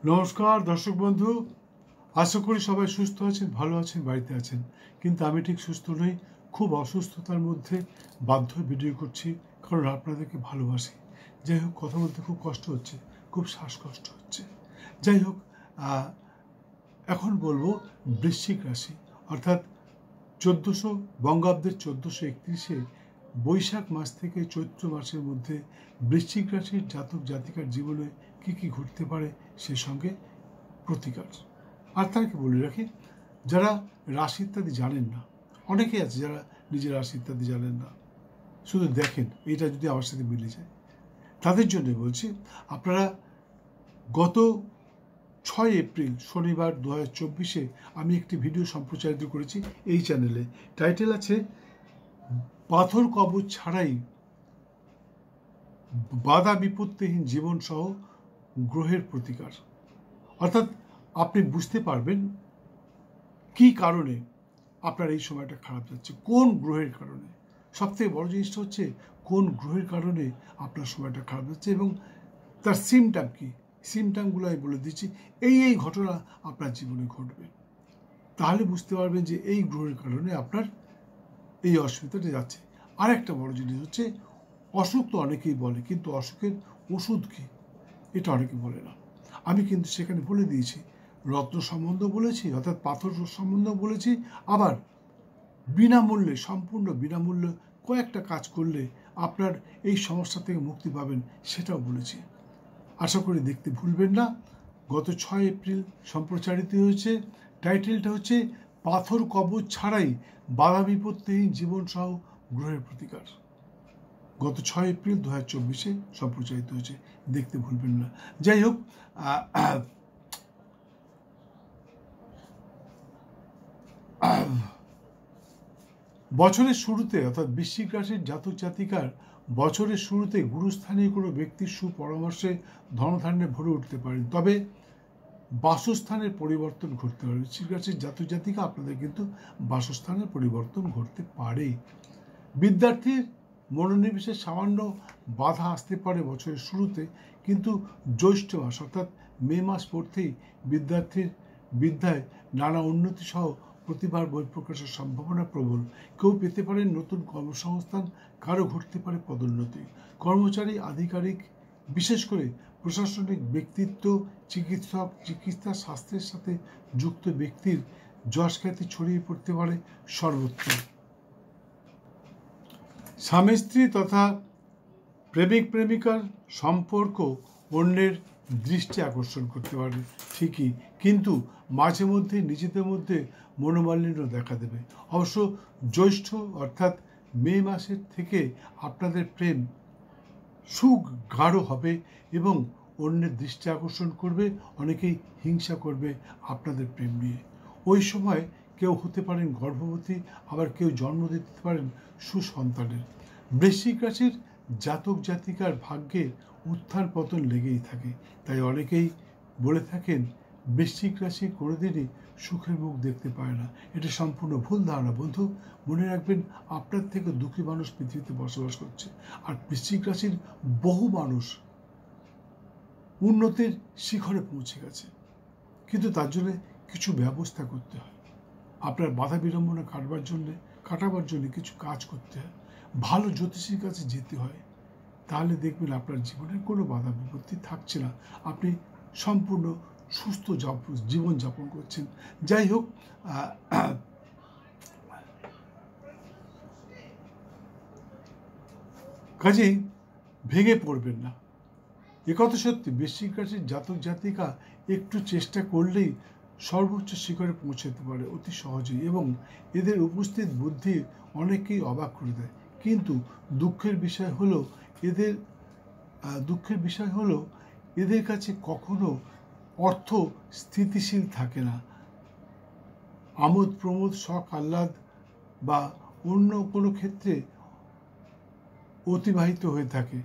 নমস্কার দর্শক বন্ধু, আশা করি সবাই সুস্থ আছেন, ভালো আছেন, বাড়িতে আছেন। কিন্তু আমি ঠিক সুস্থ নই, খুব অসুস্থতার মধ্যে বাধ্য হয়ে ভিডিও করছি, কারণ আপনাদেরকে ভালোবাসি। যাই হোক, কথা বলতে খুব কষ্ট হচ্ছে, খুব শ্বাসকষ্ট হচ্ছে। যাই হোক, এখন বলবো বৃশ্চিক রাশি, অর্থাৎ 1400 বঙ্গাব্দের 1431 বৈশাখ মাস থেকে চৈত্র মাসের মধ্যে বৃশ্চিক রাশির জাতক জাতিকার জীবনে কি কি ঘটতে পারে সে সঙ্গে প্রতিকার। আর তাকে বলে রাখি, যারা রাশি ইত্যাদি জানেন না, অনেকেই আছে যারা নিজের রাশি ইত্যাদি জানেন না, শুধু দেখেন এটা যদি আমার সাথে মিলে যায়, তাদের জন্য বলছি। আপনারা গত 6 এপ্রিল শনিবার 2024 আমি একটি ভিডিও সম্প্রচারিত করেছি এই চ্যানেলে। টাইটেল আছে পাথর কবচ ছাড়াই বাধা বিপত্তিহীন জীবন সহ গ্রহের প্রতিকার। অর্থাৎ আপনি বুঝতে পারবেন কি কারণে আপনার এই সময়টা খারাপ যাচ্ছে, কোন গ্রহের কারণে। সবথেকে বড় জিনিসটা হচ্ছে কোন গ্রহের কারণে আপনার সময়টা খারাপ যাচ্ছে এবং তার সিমটাম কি, সিমটামগুলো আমি বলে দিচ্ছি। এই ঘটনা আপনার জীবনে ঘটবে, তাহলে বুঝতে পারবেন যে এই গ্রহের কারণে আপনার এই অসুবিধাটা যাচ্ছে। আর একটা বড় জিনিস হচ্ছে, অসুখ তো অনেকেই বলে, কিন্তু অসুখের ওষুধ কি এটা অনেকে বলে না। আমি কিন্তু সেখানে বলে দিয়েছি, রত্ন সম্বন্ধ বলেছি, অর্থাৎ পাথর সম্বন্ধ বলেছি, আবার বিনামূল্যে, সম্পূর্ণ বিনামূল্যে কয়েকটা কাজ করলে আপনার এই সমস্যা থেকে মুক্তি পাবেন সেটাও বলেছি। আশা করি দেখতে ভুলবেন না। গত 6 এপ্রিল সম্প্রচারিত হয়েছে। টাইটেলটা হচ্ছে পাথর কবচ ছাড়াই বাধা বিপত্তিহীন জীবন সহ গ্রহের প্রতিকার। গত 6 এপ্রিল 2024 সম্প্রচারিত হয়েছে, দেখতে ভুলবেন না। যাই হোক, বছরের শুরুতে, অর্থাৎ বৃশ্চিক রাশির জাতক জাতিকার বছরের শুরুতে গুরুস্থানীয় কোনো ব্যক্তির সুপরামর্শে ধনধান্যে ভরে উঠতে পারেন, তবে বাসস্থানের পরিবর্তন ঘটতে পারে। বৃশ্চিক রাশির জাতক জাতিকা আপনাদের কিন্তু বাসস্থানের পরিবর্তন ঘটতে পারে। বিদ্যার্থীর মনোনিবেশে সামান্য বাধা আসতে পারে বছরের শুরুতে, কিন্তু জ্যৈষ্ঠ মাস অর্থাৎ মে মাস পড়তেই বিদ্যার্থীর বিদ্যায় নানা উন্নতি সহ প্রতিভার বহিঃপ্রকাশের সম্ভাবনা প্রবল। কেউ পেতে পারেন নতুন কর্মসংস্থান, কারো ঘটতে পারে পদোন্নতি। কর্মচারী, আধিকারিক, বিশেষ করে প্রশাসনিক ব্যক্তিত্ব, চিকিৎসক, চিকিৎসা শাস্ত্রের সাথে যুক্ত ব্যক্তির যশ খ্যাতি ছড়িয়ে পড়তে পারে সর্বত্র। স্বামী স্ত্রী তথা প্রেমিক প্রেমিকার সম্পর্ক অন্যের দৃষ্টি আকর্ষণ করতে পারে ঠিকই, কিন্তু মাঝে মধ্যে নিজেদের মধ্যে মনোমালিন্য দেখা দেবে। অবশ্য জ্যৈষ্ঠ অর্থাৎ মে মাসের থেকে আপনাদের প্রেম সুগাঢ় হবে এবং অন্যের দৃষ্টি আকর্ষণ করবে, অনেকেই হিংসা করবে আপনাদের প্রেম নিয়ে। ওই সময় কেউ হতে পারেন গর্ভবতী, আবার কেউ জন্ম দিতে পারেন সুসন্তানের। বৃশ্চিক রাশির জাতক জাতিকার ভাগ্যে উত্থান পতন লেগেই থাকে, তাই অনেকেই বলে থাকেন বৃশ্চিক রাশি কোনোদিনই সুখের মুখ দেখতে পায় না। এটা সম্পূর্ণ ভুল ধারণা বন্ধু। মনে রাখবেন, আপনার থেকে দুঃখী মানুষ পৃথিবীতে বসবাস করছে, আর বৃশ্চিক রাশির বহু মানুষ উন্নতির শিখরে পৌঁছে গেছে, কিন্তু তার জন্য কিছু ব্যবস্থা করতে হয়। আপনার বাধা বিড়ম্বনা কাটাবার জন্য কিছু কাজ করতে হয়, ভালো জ্যোতিষীর কাছে যেতে হয়, তাহলে দেখবেন আপনার জীবনে কোনো বাধা বিপত্তি থাকছে না, আপনি সম্পূর্ণ সুস্থ জীবনযাপন করছেন। যাই হোক, কাজেই ভেঙে পড়বেন না। একথা সত্যি, বৃশ্চিক রাশির জাতক জাতিকা একটু চেষ্টা করলেই সর্বোচ্চ শিখরে পৌঁছাতে পারে অতি সহজেই, এবং এদের উপস্থিত বুদ্ধি অনেকেই অবাক করে দেয়। কিন্তু দুঃখের বিষয় হলো এদের কাছে কখনো অর্থ স্থিতিশীল থাকে না। আমোদ প্রমোদ, শখ আহ্লাদ বা অন্য কোনো ক্ষেত্রে অতিবাহিত হয়ে থাকে।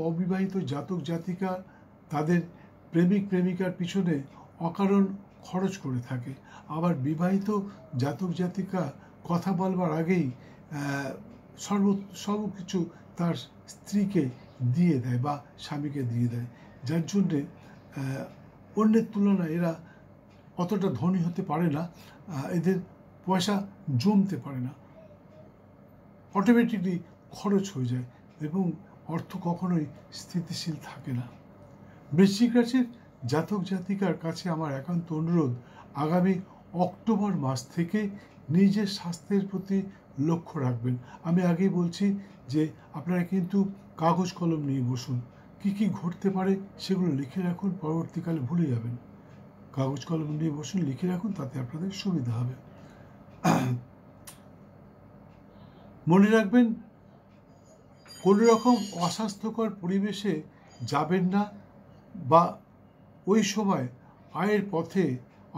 অবিবাহিত জাতক জাতিকা তাদের প্রেমিক প্রেমিকার পিছনে অকারণ খরচ করে থাকে, আবার বিবাহিত জাতক জাতিকা কথা বলবার আগেই সর্বকিছু তার স্ত্রীকে দিয়ে দেয় বা স্বামীকে দিয়ে দেয়, যার জন্যে অন্যের তুলনায় এরা অতটা ধনী হতে পারে না, এদের পয়সা জমতে পারে না, অটোমেটিকলি খরচ হয়ে যায় এবং অর্থ কখনোই স্থিতিশীল থাকে না। বৃশ্চিক রাশির জাতক জাতিকার কাছে আমার একান্ত অনুরোধ, আগামী অক্টোবর মাস থেকে নিজের স্বাস্থ্যের প্রতি লক্ষ্য রাখবেন। আমি আগেই বলছি যে আপনারা কিন্তু কাগজ কলম নিয়ে বসুন, কি কি ঘটতে পারে সেগুলো লিখে রাখুন, পরবর্তীকালে ভুলে যাবেন। কাগজ কলম নিয়ে বসুন, লিখে রাখুন, তাতে আপনাদের সুবিধা হবে। মনে রাখবেন, কোনো রকম অস্বাস্থ্যকর পরিবেশে যাবেন না, বা ওই সময় আয়ের পথে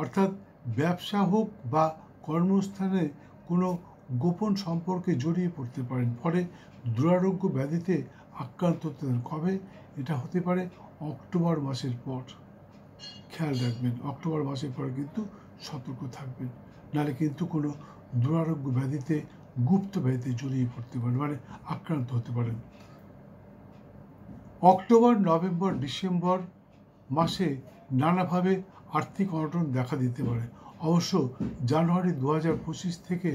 অর্থাৎ ব্যবসা হোক বা কর্মস্থানে কোনো গোপন সম্পর্কে জড়িয়ে পড়তে পারেন, ফলে দুরারোগ্য ব্যাধিতে আক্রান্ত হতে পারেন। কবে? এটা হতে পারে অক্টোবর মাসের পর। খেয়াল রাখবেন, অক্টোবর মাসের পর কিন্তু সতর্ক থাকবেন, নাহলে কিন্তু কোনো দুরারোগ্য ব্যাধিতে, গুপ্ত ব্যাধিতে জড়িয়ে পড়তে পারেন, মানে আক্রান্ত হতে পারেন। অক্টোবর, নভেম্বর, ডিসেম্বর মাসে নানাভাবে আর্থিক অনটন দেখা দিতে পারে। অবশ্য জানুয়ারি 2025 থেকে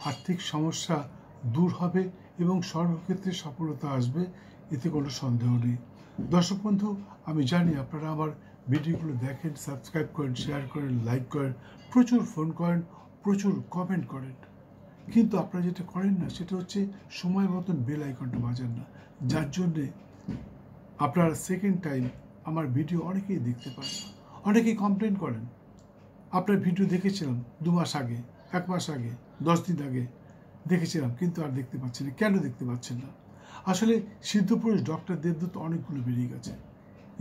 আর্থিক সমস্যা দূর হবে এবং সর্বক্ষেত্রে সফলতা আসবে, এতে কোনো সন্দেহ নেই। দর্শক বন্ধু, আমি জানি আপনারা আমার ভিডিওগুলো দেখেন, সাবস্ক্রাইব করেন, শেয়ার করেন, লাইক করেন, প্রচুর ফোন করেন, প্রচুর কমেন্ট করেন, কিন্তু আপনারা যেটা করেন না সেটা হচ্ছে সময় মতন বেল আইকনটা বাজান না, যার জন্যে আপনারা সেকেন্ড টাইম আমার ভিডিও অনেকেই দেখতে পান না। অনেকেই কমপ্লেন করেন, আপনার ভিডিও দেখেছিলাম 2 মাস আগে, 1 মাস আগে, 10 দিন আগে দেখেছিলাম, কিন্তু আর দেখতে পাচ্ছি না। কেন দেখতে পাচ্ছেন না? আসলে সিদ্ধপুরুষ ডক্টর দেবদূত অনেকগুলো বেরিয়ে গেছে।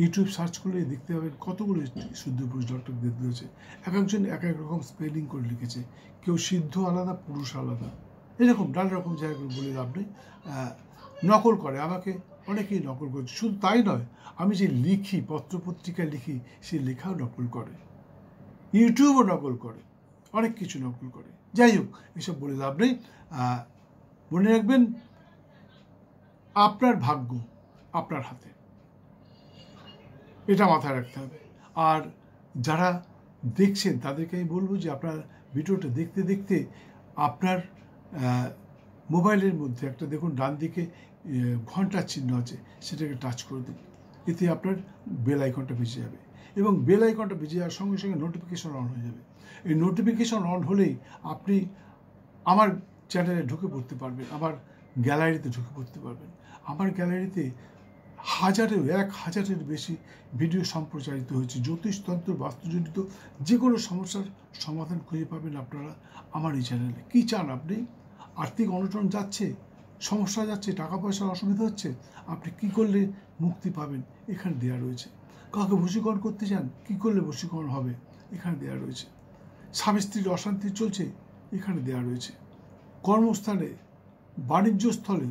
ইউটিউব সার্চ করলে দেখতে পাবেন কতগুলো সিদ্ধপুরুষ ডক্টর দেবদূত আছে। এক একজন এক এক রকম স্পেলিং করে লিখেছে, কেউ সিদ্ধ আলাদা, পুরুষ আলাদা, এরকম নানা রকম জায়গাগুলো বলে লাভ নেই। নকল করে, আমাকে অনেকেই নকল করছে। শুধু তাই নয়, আমি যে লিখি, পত্রপত্রিকায় লিখি, সেই লেখাও নকল করে, ইউটিউবও নকল করে, অনেক কিছু নকল করে। যাই হোক, এসব বলে লাভ নেই। মনে রাখবেন, আপনার ভাগ্য আপনার হাতে, এটা মাথায় রাখতে হবে। আর যারা দেখছেন তাদেরকে আমি বলবো যে আপনার ভিডিওটা দেখতে দেখতে আপনার মোবাইলের মধ্যে একটা দেখুন ডান দিকে ঘন্টার চিহ্ন আছে, সেটাকে টাচ করে দিন, এতে আপনার বেল আইকনটা বেজে যাবে এবং বেল আইকনটা বেজে যাওয়ার সঙ্গে সঙ্গে নোটিফিকেশন অন হয়ে যাবে। এই নোটিফিকেশন অন হলেই আপনি আমার চ্যানেলে ঢুকে পড়তে পারবেন, আমার গ্যালারিতে ঢুকে পড়তে পারবেন। আমার গ্যালারিতে 1000-1000-এর বেশি ভিডিও সম্প্রচারিত হয়েছে। জ্যোতিষতন্ত্র, বাস্তুজনিত যে কোনো সমস্যার সমাধান খুঁজে পাবেন আপনারা আমার এই চ্যানেলে। কী চান আপনি? আর্থিক অনটন যাচ্ছে, সমস্যা যাচ্ছে, টাকা পয়সার অসুবিধা হচ্ছে, আপনি কি করলে মুক্তি পাবেন, এখানে দেওয়া রয়েছে। কাউকে বশীকরণ করতে চান, কি করলে বশীকরণ হবে, এখানে দেওয়া রয়েছে। স্বামী স্ত্রীর অশান্তি চলছে, এখানে দেওয়া রয়েছে। কর্মস্থানে, বাণিজ্য স্থলে,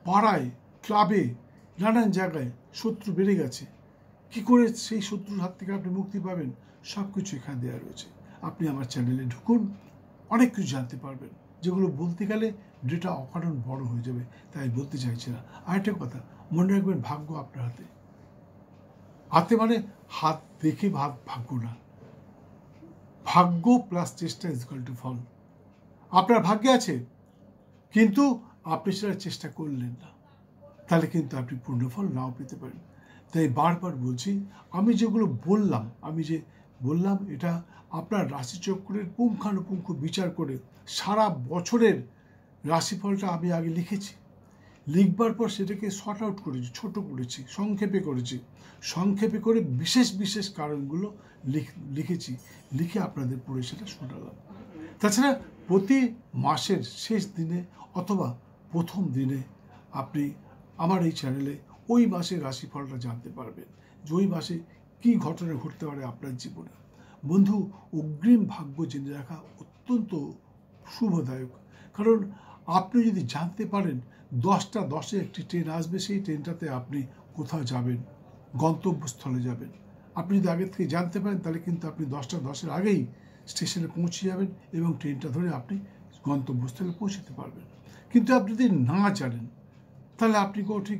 পাড়ায়, ক্লাবে, নানান জায়গায় শত্রু বেড়ে গেছে, কি করে সেই শত্রুর হাত থেকে আপনি মুক্তি পাবেন, সব কিছু এখানে দেওয়া রয়েছে। আপনি আমার চ্যানেলে ঢুকুন, অনেক কিছু জানতে পারবেন, যেগুলো বলতে গেলে ডেটা অকারণ বড় হয়ে যাবে, তাই বলতে চাইছি না। আরেকটা কথা মনে রাখবেন, ভাগ্য আপনার হাতে। হাতে মানে হাত দেখে ভাগ্য না, ভাগ্য প্লাস চেষ্টা ইজ ইকুয়াল টু ফল। আপনার ভাগ্যে আছে, কিন্তু আপনি সেটা চেষ্টা করলেন না, তাহলে কিন্তু আপনি পূর্ণ ফল নাও পেতে পারেন। তাই বারবার বলছি, আমি যেগুলো বললাম, এটা আপনার রাশিচক্রের পুঙ্খানুপুঙ্খ বিচার করে সারা বছরের রাশিফলটা আমি আগে লিখেছি। লিখবার পর সেটাকে শর্ট আউট করেছি, ছোট করেছি, সংক্ষেপে করে বিশেষ বিশেষ কারণগুলো লিখেছি, লিখে আপনাদের পড়ে সেটা শোনালাম। তাছাড়া প্রতি মাসের শেষ দিনে অথবা প্রথম দিনে আপনি আমার এই চ্যানেলে ওই মাসের রাশিফলটা জানতে পারবেন, যে ওই মাসে কী ঘটনা ঘটতে পারে আপনার জীবনে। বন্ধু, অগ্রিম ভাগ্য জেনে রাখা অত্যন্ত শুভদায়ক, কারণ আপনি যদি জানতে পারেন 10টা 10-এ একটি ট্রেন আসবে, সেই ট্রেনটাতে আপনি কোথাও যাবেন, গন্তব্যস্থলে যাবেন। আপনি যদি আগে থেকে জানতে পারেন, তাহলে কিন্তু আপনি 10টা 10-এর আগেই স্টেশনে পৌঁছে যাবেন এবং ট্রেনটা ধরে আপনি গন্তব্যস্থলে পৌঁছতে পারবেন। কিন্তু আপনি যদি না জানেন, তাহলে আপনি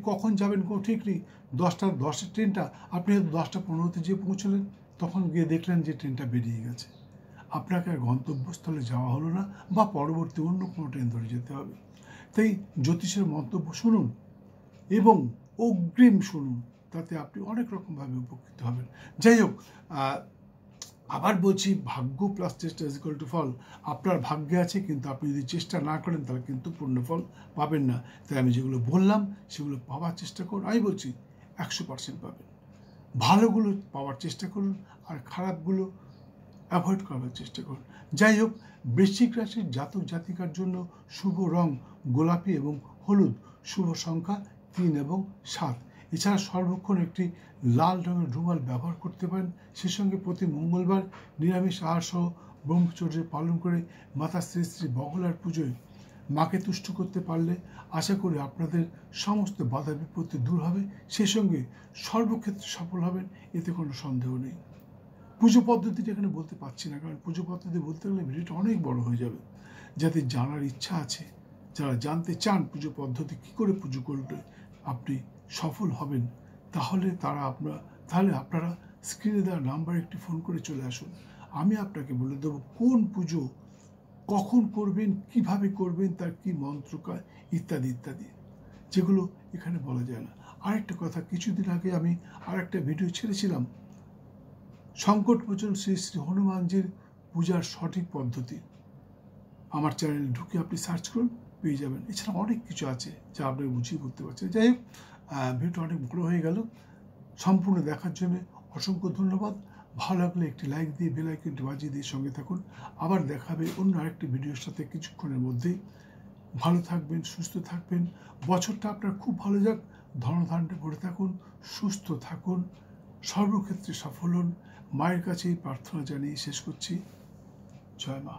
কখন যাবেন কোনো ঠিক নেই, দশটার ট্রেনটা, আপনি হয়তো 10:15 যেয়ে পৌঁছলেন, তখন গিয়ে দেখলেন যে ট্রেনটা বেরিয়ে গেছে, আপনাকে আর গন্তব্যস্থলে যাওয়া হলো না, বা পরবর্তী অন্য কোনো ট্রেন ধরে যেতে হবে। তাই জ্যোতিষের মন্তব্য শুনুন এবং অগ্রিম শুনুন, তাতে আপনি অনেক রকমভাবে উপকৃত হবেন। যাই হোক, আবার বলছি, ভাগ্য প্লাস চেষ্টা ইজ ইকুয়াল টু ফল। আপনার ভাগ্যে আছে, কিন্তু আপনি যদি চেষ্টা না করেন তাহলে কিন্তু পূর্ণ ফল পাবেন না। তাই আমি যেগুলো বললাম সেগুলো পাওয়ার চেষ্টা করুন। আমি বলছি 100% পাবেন। ভালোগুলো পাওয়ার চেষ্টা করুন, আর খারাপগুলো অ্যাভয়েড করার চেষ্টা করুন। যাই হোক, বৃশ্চিক রাশির জাতক জাতিকার জন্য শুভ রং গোলাপি এবং হলুদ, শুভ সংখ্যা 3 এবং 7। এছাড়া সর্বক্ষণ একটি লাল রঙের রুমাল ব্যবহার করতে পারেন। সেই সঙ্গে প্রতি মঙ্গলবার নিরামিষ আহার সহ ব্রহ্মচর্য পালন করে মাতা শ্রী শ্রী বগলার পুজোয় মাকে তুষ্ট করতে পারলে আশা করি আপনাদের সমস্ত বাধা বিপত্তি দূর হবে, সেই সঙ্গে সর্বক্ষেত্রে সফল হবেন, এতে কোনো সন্দেহ নেই। পুজো পদ্ধতিটা এখানে বলতে পারছি না, কারণ পুজো পদ্ধতি বলতে গেলে ভিডিওটা অনেক বড় হয়ে যাবে। যাদের জানার ইচ্ছা আছে, যারা জানতে চান পুজো পদ্ধতি কী করে পুজো করলে আপনি সফল হবেন, তাহলে আপনারা স্ক্রিনে দেওয়া নাম্বারে একটি ফোন করে চলে আসুন। আমি আপনাকে বলে দেবো কোন পুজো কখন করবেন, কিভাবে করবেন, তার কি মন্ত্র ইত্যাদি ইত্যাদি, যেগুলো এখানে বলা যায় না। আরেকটা কথা, কিছুদিন আগে আমি আরেকটা ভিডিও ছেড়েছিলাম সংকটমোচন শ্রী শ্রী হনুমানজির পূজার সঠিক পদ্ধতি। আমার চ্যানেলে ঢুকে আপনি সার্চ করুন, পেয়ে যাবেন। এছাড়া অনেক কিছু আছে যা আপনাকে বুঝিয়ে বলতে পারছেন। যাই হোক, ভিডিওটা অনেক বড় হয়ে গেল। সম্পূর্ণ দেখার জন্য অসংখ্য ধন্যবাদ। ভালো লাগলে একটি লাইক দিয়ে বেল আইকনটি বাজিয়ে দিয়ে সঙ্গে থাকুন। আবার দেখা হবে অন্য আরেকটি ভিডিওর সাথে কিছুক্ষণের মধ্যেই। ভালো থাকবেন, সুস্থ থাকবেন, বছরটা আপনার খুব ভালো যাক, ধনধান্যে ভরে থাকুন, সুস্থ থাকুন, সর্বক্ষেত্রে সফল হন। মায়ের কাছেই প্রার্থনা জানিয়ে শেষ করছি। জয় মা।